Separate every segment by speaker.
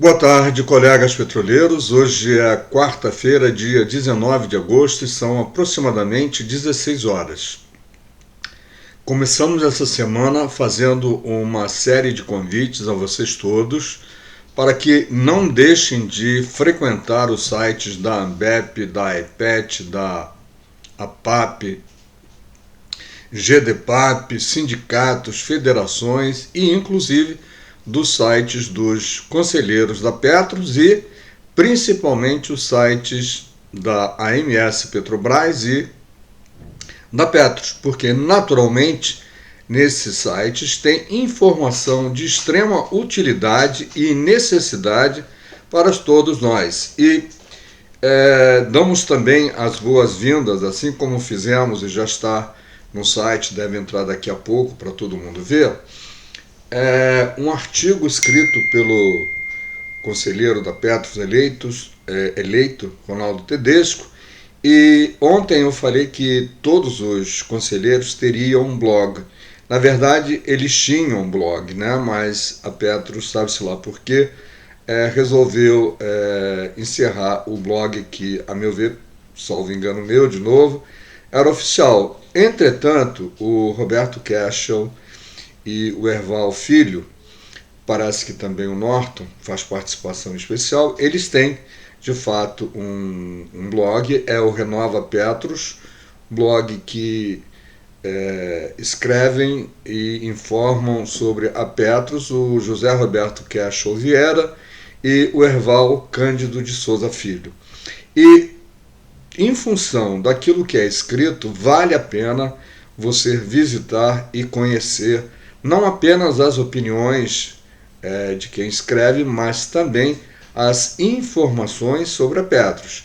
Speaker 1: Boa tarde, colegas petroleiros. Hoje é quarta-feira, dia 19 de agosto, e são aproximadamente 16 horas. Começamos essa semana fazendo uma série de convites a vocês todos para que não deixem de frequentar os sites da ANBEP, da EPET, da APAP, GDPAP, sindicatos, federações e inclusive dos sites dos conselheiros da Petros e principalmente os sites da AMS Petrobras e da Petros, porque naturalmente nesses sites tem informação de extrema utilidade e necessidade para todos nós. E damos também as boas-vindas, assim como fizemos e já está no site, deve entrar daqui a pouco para todo mundo ver, um artigo escrito pelo conselheiro da Petros eleito, Ronaldo Tedesco, e ontem eu falei que todos os conselheiros teriam um blog. Na verdade, eles tinham um blog, né? Mas a Petros, sabe-se lá por quê, resolveu encerrar o blog que, a meu ver, salvo engano meu de novo, era oficial. Entretanto, o Roberto Cashel e o Erval Filho, parece que também o Norton faz participação especial, eles têm de fato um blog, é o Renova Petros, blog que escrevem e informam sobre a Petros o José Roberto Cashel Vieira e o Erval Cândido de Souza Filho. E em função daquilo que é escrito, vale a pena você visitar e conhecer não apenas as opiniões de quem escreve, mas também as informações sobre a Petros.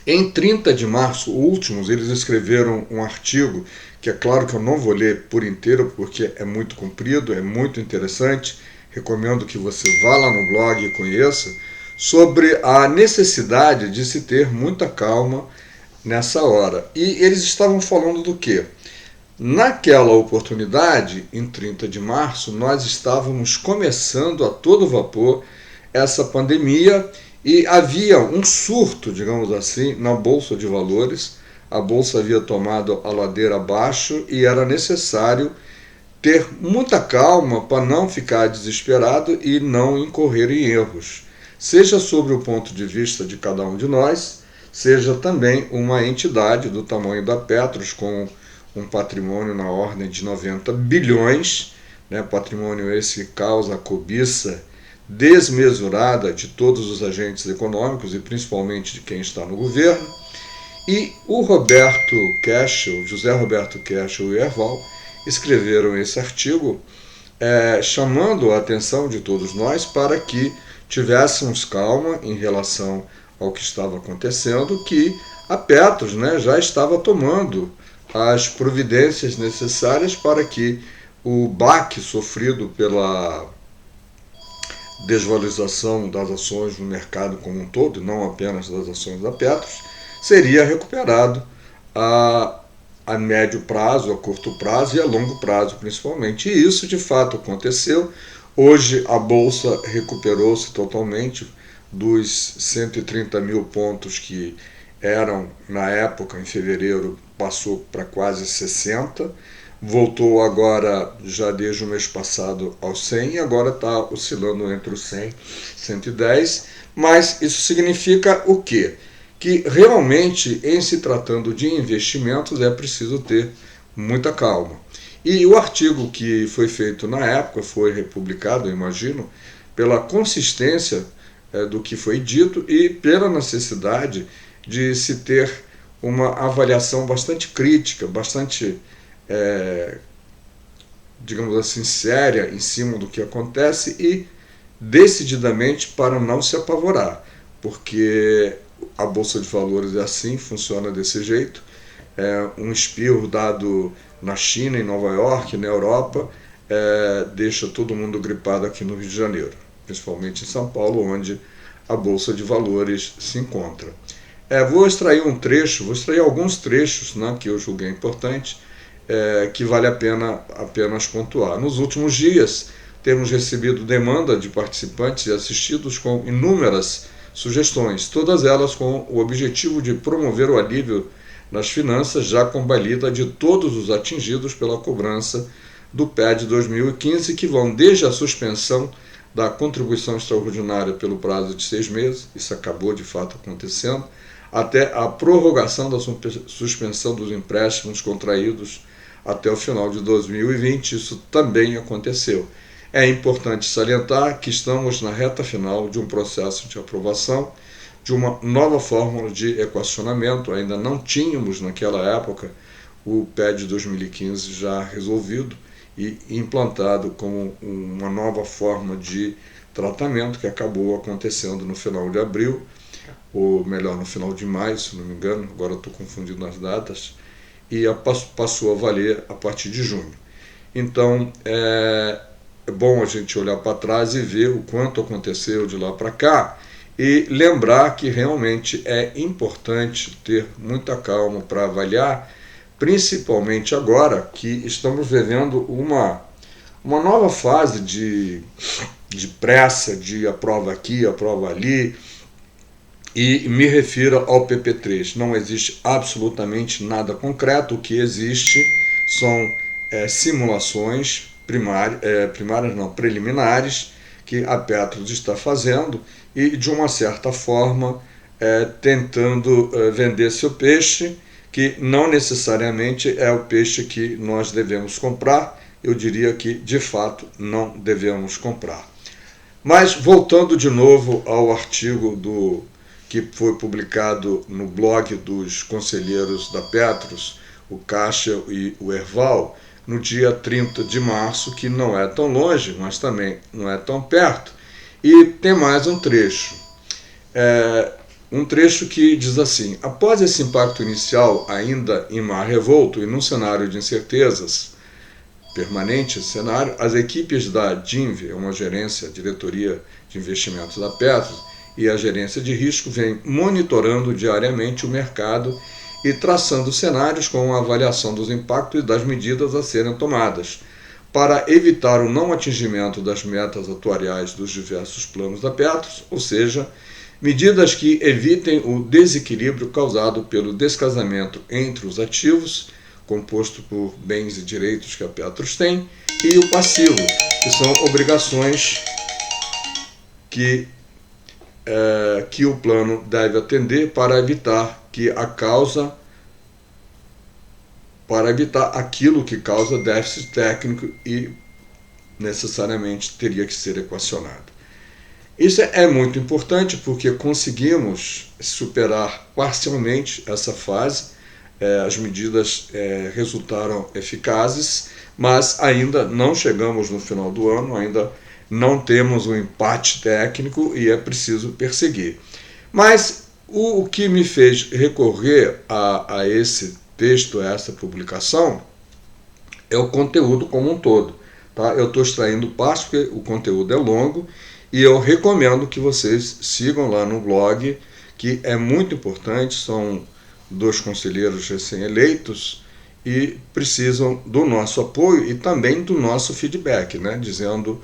Speaker 1: Em 30 de março, últimos, eles escreveram um artigo, que é claro que eu não vou ler por inteiro, porque é muito comprido, é muito interessante, recomendo que você vá lá no blog e conheça, sobre a necessidade de se ter muita calma nessa hora. E eles estavam falando do quê? Naquela oportunidade, em 30 de março, nós estávamos começando a todo vapor essa pandemia e havia um surto, digamos assim, na Bolsa de Valores. A Bolsa havia tomado a ladeira abaixo e era necessário ter muita calma para não ficar desesperado e não incorrer em erros, seja sobre o ponto de vista de cada um de nós, seja também uma entidade do tamanho da Petros, com um patrimônio na ordem de 90 bilhões, né, patrimônio esse que causa a cobiça desmesurada de todos os agentes econômicos e principalmente de quem está no governo. E o Roberto Cashel, José Roberto Cashel e Erval escreveram esse artigo chamando a atenção de todos nós para que tivéssemos calma em relação ao que estava acontecendo, que a Petros, né, já estava tomando as providências necessárias para que o baque sofrido pela desvalorização das ações no mercado como um todo, não apenas das ações da Petros, seria recuperado a médio prazo, a curto prazo e a longo prazo principalmente. E isso de fato aconteceu. Hoje a Bolsa recuperou-se totalmente dos 130 mil pontos que eram na época, em fevereiro, passou para quase 60, voltou agora, já desde o mês passado, aos 100 e agora está oscilando entre os 100 e 110, mas isso significa o quê? Que realmente, em se tratando de investimentos, é preciso ter muita calma. E o artigo que foi feito na época, foi republicado, eu imagino, pela consistência do que foi dito e pela necessidade de se ter uma avaliação bastante crítica, bastante, digamos assim, séria em cima do que acontece e decididamente para não se apavorar, porque a Bolsa de Valores é assim, funciona desse jeito. Um espirro dado na China, em Nova York, na Europa, deixa todo mundo gripado aqui no Rio de Janeiro, principalmente em São Paulo, onde a Bolsa de Valores se encontra. Vou extrair alguns trechos, né, que eu julguei importante, que vale a pena apenas pontuar. Nos últimos dias, temos recebido demanda de participantes e assistidos com inúmeras sugestões, todas elas com o objetivo de promover o alívio nas finanças, já combalida de todos os atingidos pela cobrança do PED 2015, que vão desde a suspensão da contribuição extraordinária pelo prazo de 6 meses, isso acabou de fato acontecendo, até a prorrogação da suspensão dos empréstimos contraídos até o final de 2020, isso também aconteceu. É importante salientar que estamos na reta final de um processo de aprovação de uma nova fórmula de equacionamento. Ainda não tínhamos naquela época o PED 2015 já resolvido e implantado como uma nova forma de tratamento que acabou acontecendo no final de abril, ou melhor, no final de maio, se não me engano, agora estou confundindo as datas, e passou a valer a partir de junho. Então, é bom a gente olhar para trás e ver o quanto aconteceu de lá para cá e lembrar que realmente é importante ter muita calma para avaliar, principalmente agora que estamos vivendo uma nova fase de pressa, de aprova aqui, aprova ali, e me refiro ao PP3. Não existe absolutamente nada concreto, o que existe são simulações preliminares que a Petros está fazendo e, de uma certa forma, tentando vender seu peixe, que não necessariamente é o peixe que nós devemos comprar. Eu diria que, de fato, não devemos comprar. Mas, voltando de novo ao artigo que foi publicado no blog dos conselheiros da Petros, o Caixa e o Erval, no dia 30 de março, que não é tão longe, mas também não é tão perto. E tem mais um trecho. Um trecho que diz assim: após esse impacto inicial ainda em mar revolto e num cenário de incertezas permanente, as equipes da DINV, uma gerência, a diretoria de investimentos da Petros, e a gerência de risco vêm monitorando diariamente o mercado e traçando cenários com a avaliação dos impactos e das medidas a serem tomadas para evitar o não atingimento das metas atuariais dos diversos planos da Petros, ou seja, medidas que evitem o desequilíbrio causado pelo descasamento entre os ativos, composto por bens e direitos que a Petros tem, e o passivo, que são obrigações que o plano deve atender para evitar aquilo que causa déficit técnico e necessariamente teria que ser equacionado. Isso é muito importante porque conseguimos superar parcialmente essa fase, as medidas resultaram eficazes, mas ainda não chegamos no final do ano, ainda não temos um empate técnico e é preciso perseguir. Mas o que me fez recorrer a esse texto, a essa publicação, é o conteúdo como um todo. Tá? Eu estou extraindo parte porque o conteúdo é longo e eu recomendo que vocês sigam lá no blog, que é muito importante, são 2 conselheiros recém-eleitos e precisam do nosso apoio e também do nosso feedback, né? Dizendo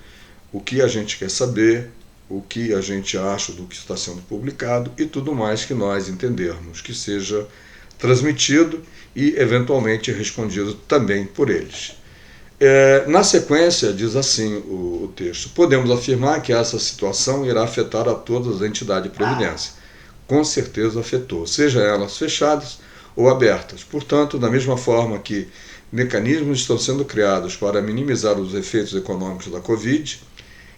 Speaker 1: o que a gente quer saber, o que a gente acha do que está sendo publicado e tudo mais que nós entendermos que seja transmitido e eventualmente respondido também por eles. Na sequência, diz assim o texto: podemos afirmar que essa situação irá afetar a todas as entidades de previdência. Com certeza afetou, seja elas fechadas ou abertas. Portanto, da mesma forma que mecanismos estão sendo criados para minimizar os efeitos econômicos da Covid,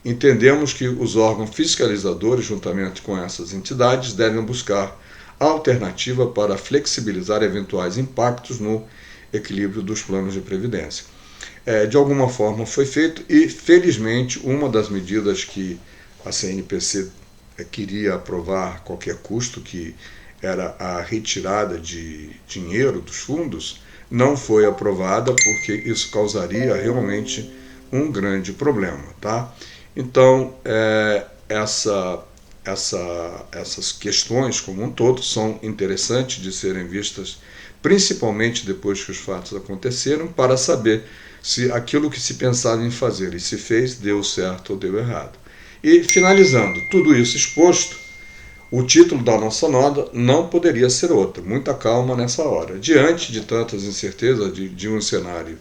Speaker 1: entendemos que os órgãos fiscalizadores, juntamente com essas entidades, devem buscar alternativa para flexibilizar eventuais impactos no equilíbrio dos planos de previdência. De alguma forma foi feito e, felizmente, uma das medidas que a CNPC queria aprovar a qualquer custo, que era a retirada de dinheiro dos fundos, não foi aprovada porque isso causaria realmente um grande problema. Tá? Então, essas questões como um todo são interessantes de serem vistas, principalmente depois que os fatos aconteceram, para saber se aquilo que se pensava em fazer e se fez deu certo ou deu errado. E, finalizando, tudo isso exposto, o título da nossa nota não poderia ser outro. Muita calma nessa hora. Diante de tantas incertezas de um cenário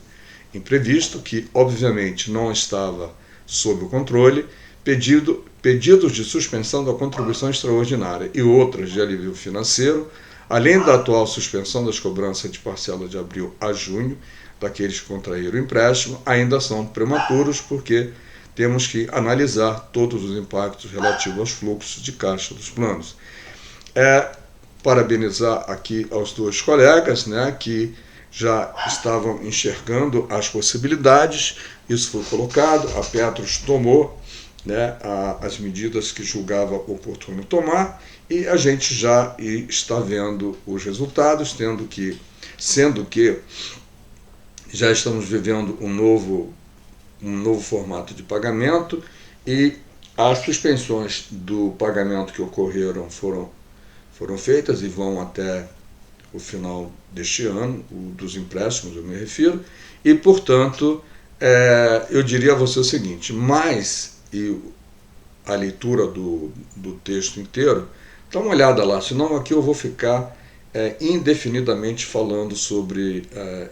Speaker 1: imprevisto, que obviamente não estava sob o controle, pedidos de suspensão da contribuição extraordinária e outras de alívio financeiro, além da atual suspensão das cobranças de parcela de abril a junho, daqueles que contraíram o empréstimo, ainda são prematuros, porque temos que analisar todos os impactos relativos aos fluxos de caixa dos planos. Parabenizar aqui aos dois colegas, né, que já estavam enxergando as possibilidades, isso foi colocado, a Petros tomou, né, as medidas que julgava oportuno tomar, e a gente já está vendo os resultados, sendo que já estamos vivendo um novo formato de pagamento, e as suspensões do pagamento que ocorreram foram feitas e vão até o final deste ano, dos empréstimos eu me refiro, e portanto eu diria a você o seguinte, e a leitura do texto inteiro, dá uma olhada lá, senão aqui eu vou ficar indefinidamente falando sobre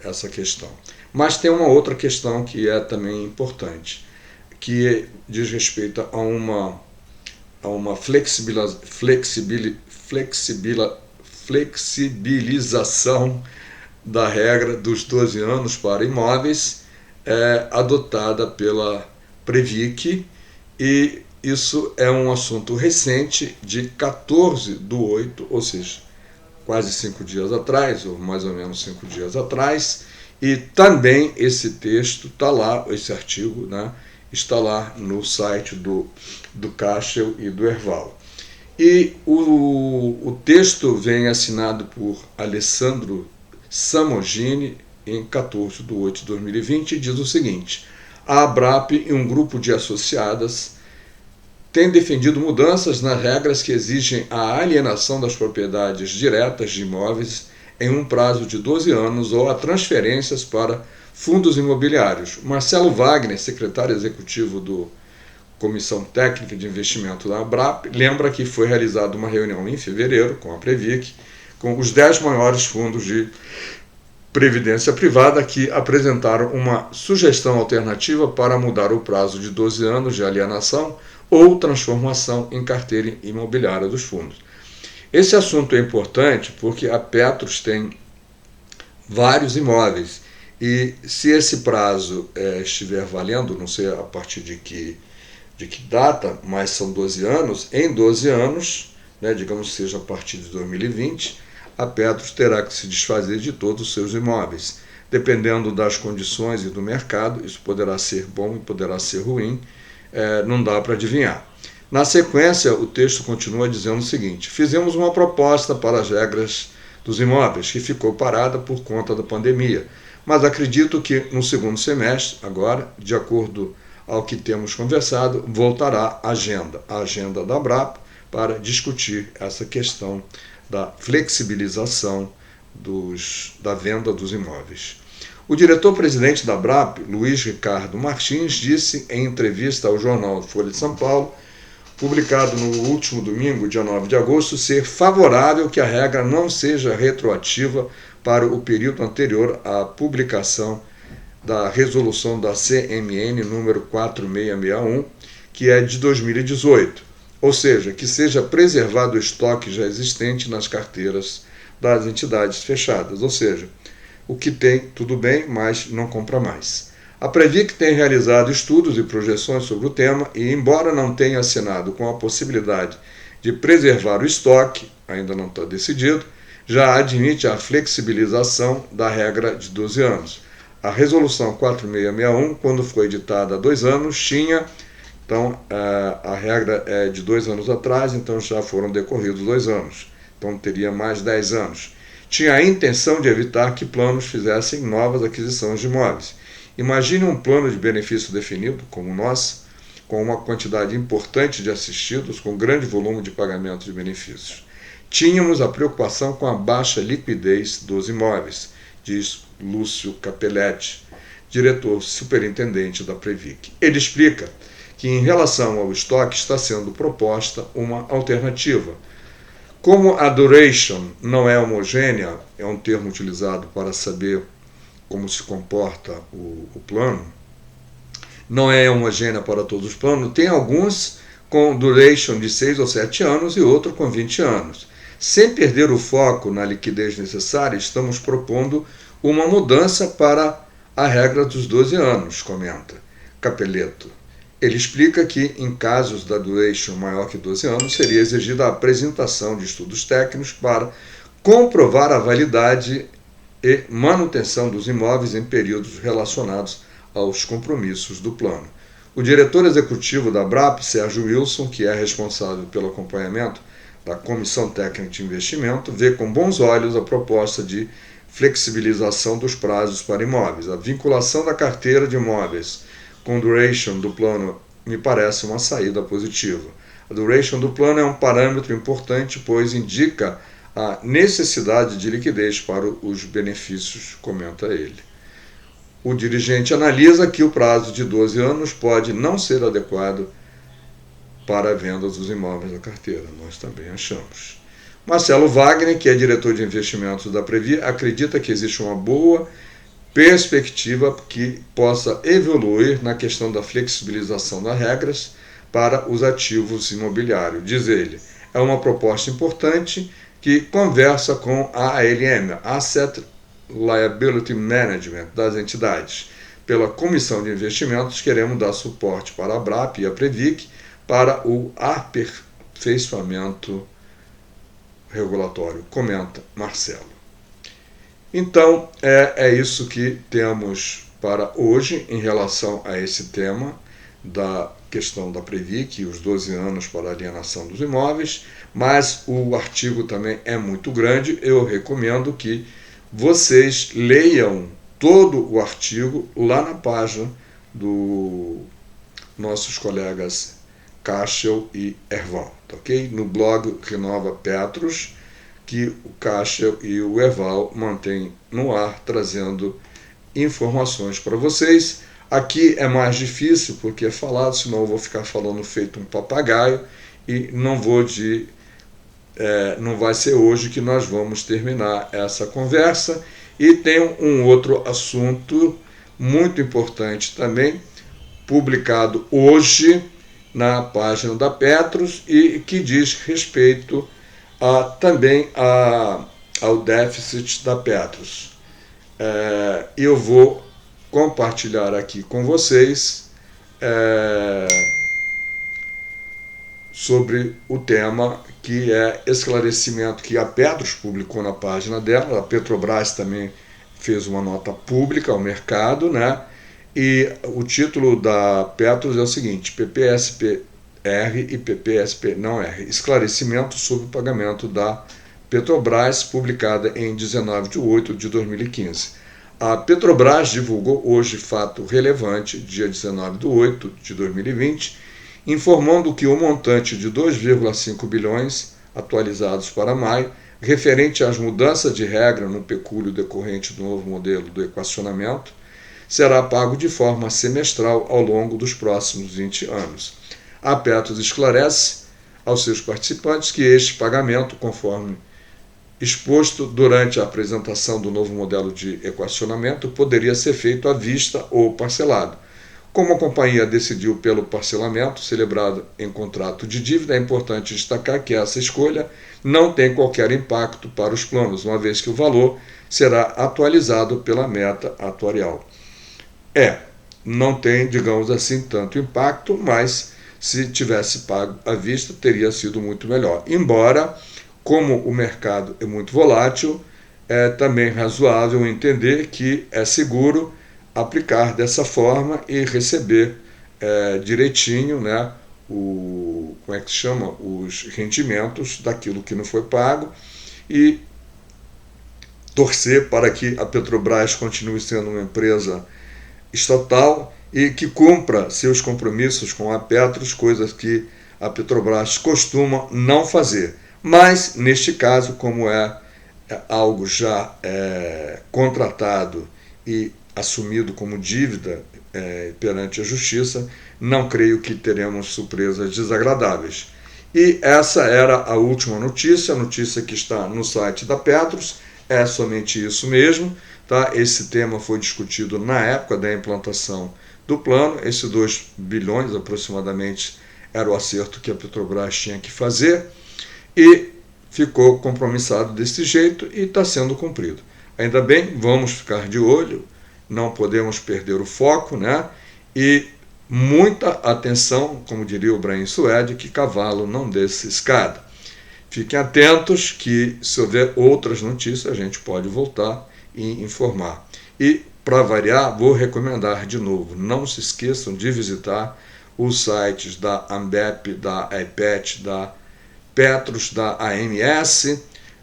Speaker 1: essa questão. Mas tem uma outra questão que é também importante, que diz respeito a uma flexibilização da regra dos 12 anos para imóveis adotada pela Previc, e isso é um assunto recente de 14/8, ou seja, quase 5 dias atrás, ou mais ou menos 5 dias atrás, e também esse texto está lá, esse artigo, né, está lá no site do Cashel e do Erval. E o texto vem assinado por Alessandro Samogini em 14/8/2020 e diz o seguinte: a ABRAP e um grupo de associadas têm defendido mudanças nas regras que exigem a alienação das propriedades diretas de imóveis em um prazo de 12 anos ou a transferências para fundos imobiliários. Marcelo Wagner, secretário executivo do Comissão Técnica de Investimento da ABRAP, lembra que foi realizada uma reunião em fevereiro com a Previc, com os 10 maiores fundos de previdência privada, que apresentaram uma sugestão alternativa para mudar o prazo de 12 anos de alienação ou transformação em carteira imobiliária dos fundos. Esse assunto é importante porque a Petros tem vários imóveis, e se esse prazo estiver valendo, não sei a partir de que data, mas são 12 anos, em 12 anos, né, digamos que seja a partir de 2020, a Petros terá que se desfazer de todos os seus imóveis. Dependendo das condições e do mercado, isso poderá ser bom e poderá ser ruim, não dá para adivinhar. Na sequência, o texto continua dizendo o seguinte: fizemos uma proposta para as regras dos imóveis, que ficou parada por conta da pandemia, mas acredito que no segundo semestre, agora, de acordo ao que temos conversado, voltará a agenda da ABRAP, para discutir essa questão da flexibilização da venda dos imóveis. O diretor-presidente da ABRAP, Luiz Ricardo Martins, disse em entrevista ao jornal Folha de São Paulo, publicado no último domingo, dia 9 de agosto, ser favorável que a regra não seja retroativa para o período anterior à publicação da resolução da CMN número 4661, que é de 2018, ou seja, que seja preservado o estoque já existente nas carteiras das entidades fechadas, ou seja, o que tem, tudo bem, mas não compra mais. A Previc tem realizado estudos e projeções sobre o tema e, embora não tenha assinado com a possibilidade de preservar o estoque, ainda não está decidido, já admite a flexibilização da regra de 12 anos. A resolução 4661, quando foi editada há 2 anos, tinha, então a regra é de 2 anos atrás, então já foram decorridos 2 anos, então teria mais 10 anos. Tinha a intenção de evitar que planos fizessem novas aquisições de imóveis. Imagine um plano de benefício definido, como o nosso, com uma quantidade importante de assistidos, com grande volume de pagamento de benefícios. Tínhamos a preocupação com a baixa liquidez dos imóveis, diz Lúcio Capelletti, diretor superintendente da Previc. Ele explica que, em relação ao estoque, está sendo proposta uma alternativa. Como a duration não é homogênea, é um termo utilizado para saber como se comporta o plano, não é homogênea para todos os planos, tem alguns com duration de 6 ou 7 anos e outro com 20 anos. Sem perder o foco na liquidez necessária, estamos propondo uma mudança para a regra dos 12 anos, comenta Capelletto. Ele explica que, em casos da duration maior que 12 anos, seria exigida a apresentação de estudos técnicos para comprovar a validade e manutenção dos imóveis em períodos relacionados aos compromissos do plano. O diretor executivo da ABRAP, Sérgio Wilson, que é responsável pelo acompanhamento da Comissão Técnica de Investimento, vê com bons olhos a proposta de flexibilização dos prazos para imóveis. A vinculação da carteira de imóveis com duration do plano me parece uma saída positiva. A duration do plano é um parâmetro importante, pois indica a necessidade de liquidez para os benefícios, comenta ele. O dirigente analisa que o prazo de 12 anos pode não ser adequado para a venda dos imóveis da carteira. Nós também achamos. Marcelo Wagner, que é diretor de investimentos da Previ, acredita que existe uma boa perspectiva que possa evoluir na questão da flexibilização das regras para os ativos imobiliários. Diz ele, é uma proposta importante que conversa com a ALM, Asset Liability Management, das entidades. Pela Comissão de Investimentos, queremos dar suporte para a ABRAP e a Previc para o aperfeiçoamento regulatório, comenta Marcelo. Então, é isso que temos para hoje em relação a esse tema da questão da Previc e os 12 anos para a alienação dos imóveis, mas o artigo também é muito grande, eu recomendo que vocês leiam todo o artigo lá na página dos nossos colegas Cashel e Erval, tá ok? No blog Renova Petros, que o Cashel e o Erval mantêm no ar, trazendo informações para vocês. Aqui é mais difícil porque é falado, senão eu vou ficar falando feito um papagaio e não vai ser hoje que nós vamos terminar essa conversa. E tem um outro assunto muito importante também, publicado hoje na página da Petros e que diz respeito também ao déficit da Petros. Eu vou compartilhar aqui com vocês sobre o tema, que é esclarecimento que a Petros publicou na página dela. A Petrobras também fez uma nota pública ao mercado, né? E o título da Petros é o seguinte: PPSP-R e PPSP-não-R, esclarecimento sobre o pagamento da Petrobras, publicada em 19 de 8 de 2015. A Petrobras divulgou hoje fato relevante, dia 19 de 8 de 2020, informando que o montante de 2,5 bilhões, atualizados para maio, referente às mudanças de regra no pecúlio decorrente do novo modelo do equacionamento, será pago de forma semestral ao longo dos próximos 20 anos. A Petros esclarece aos seus participantes que este pagamento, conforme exposto durante a apresentação do novo modelo de equacionamento, poderia ser feito à vista ou parcelado. Como a companhia decidiu pelo parcelamento, celebrado em contrato de dívida, é importante destacar que essa escolha não tem qualquer impacto para os planos, uma vez que o valor será atualizado pela meta atuarial. Não tem, digamos assim, tanto impacto, mas se tivesse pago à vista, teria sido muito melhor. Embora, como o mercado é muito volátil, é também razoável entender que é seguro aplicar dessa forma e receber direitinho, né, os rendimentos daquilo que não foi pago, e torcer para que a Petrobras continue sendo uma empresa estatal e que cumpra seus compromissos com a Petros, coisas que a Petrobras costuma não fazer. Mas, neste caso, como é algo já contratado e assumido como dívida perante a Justiça, não creio que teremos surpresas desagradáveis. E essa era a última notícia, a notícia que está no site da Petros, é somente isso mesmo. Tá? Esse tema foi discutido na época da implantação do plano, esses 2 bilhões aproximadamente era o acerto que a Petrobras tinha que fazer, e ficou compromissado desse jeito e está sendo cumprido. Ainda bem, vamos ficar de olho, não podemos perder o foco, né? E muita atenção, como diria o Brian Suede, que cavalo não desce escada. Fiquem atentos que, se houver outras notícias, a gente pode voltar e informar. E, para variar, vou recomendar de novo, não se esqueçam de visitar os sites da Ambep, da IPET, da Petros, da AMS,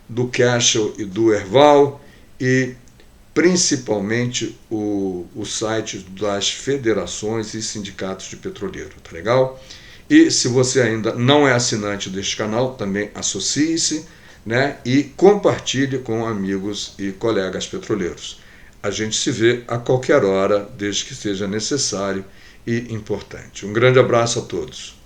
Speaker 1: do Cashel e do Erval, e principalmente o site das federações e sindicatos de petroleiros, tá legal? E se você ainda não é assinante deste canal, também associe-se, né? E compartilhe com amigos e colegas petroleiros. A gente se vê a qualquer hora, desde que seja necessário e importante. Um grande abraço a todos.